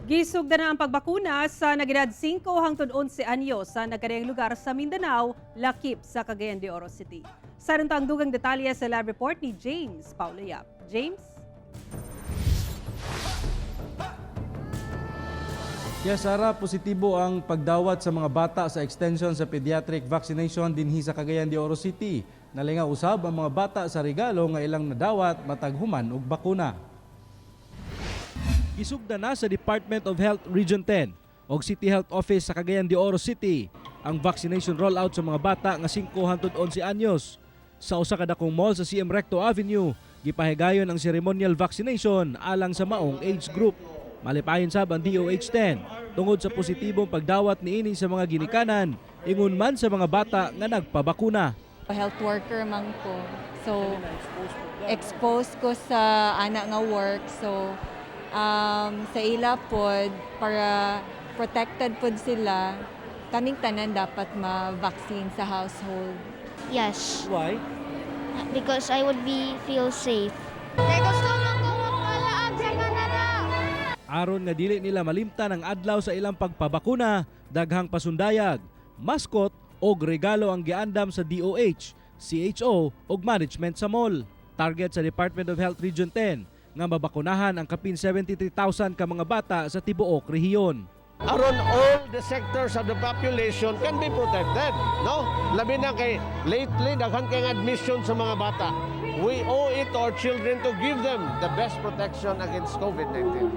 Gisugda na ang pagbakuna sa nagedad 5 hangtod 11 anyo sa nagkadayang lugar sa Mindanao, lakip sa Cagayan de Oro City. Sa ang dugang detalye sa live report ni James Paulo Yap. James? Yes, Sara, positibo ang pagdawat sa mga bata sa extension sa pediatric vaccination dinhi sa Cagayan de Oro City. Nalinga usab ang mga bata sa regalo nga ilang nadawat matag human og bakuna. Isugda na sa Department of Health Region 10 o City Health Office sa Cagayan de Oro City ang vaccination rollout sa mga bata nga 5 hangtod 11 anyos. Sa usa ka dakong mall sa CM Recto Avenue, gipahigayon ang ceremonial vaccination alang sa maong age group. Malipayon sab ang DOH-10 tungod sa positibong pagdawat niini sa mga ginikanan ingon man sa mga bata nga nagpabakuna. Health worker man ko. So, exposed ko sa anak nga work. So, sa ila pod para protected pod sila, kaming tanan dapat ma-vaccine sa household. Yes, Why? because I would feel safe. Kaya gusto mo kong magpalaag sa Canada! Aron nga dili nila malimtan ang adlaw sa ilang pagpabakuna, daghang pasundayag, maskot og regalo ang giandam sa DOH, CHO ug management sa mall. Target sa Department of Health Region 10 nga mabakunahan ang kapin 73,000 ka mga bata sa tibuok rehiyon. Aron all the sectors of the population can be protected, no? Labi na kay lately daghan kay admission sa mga bata. We owe it to our children to give them the best protection against COVID-19.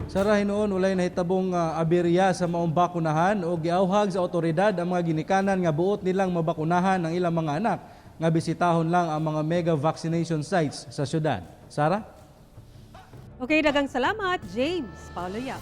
Sara, hinuon ulay nahitabong aberya sa maong bakunahan o giawhag sa otoridad ang mga ginikanan nga buot nilang mabakunahan ang ilang mga anak nga bisitahon lang ang mga mega vaccination sites sa syudad. Sara? Okay, dagang salamat, James Paulo Yap.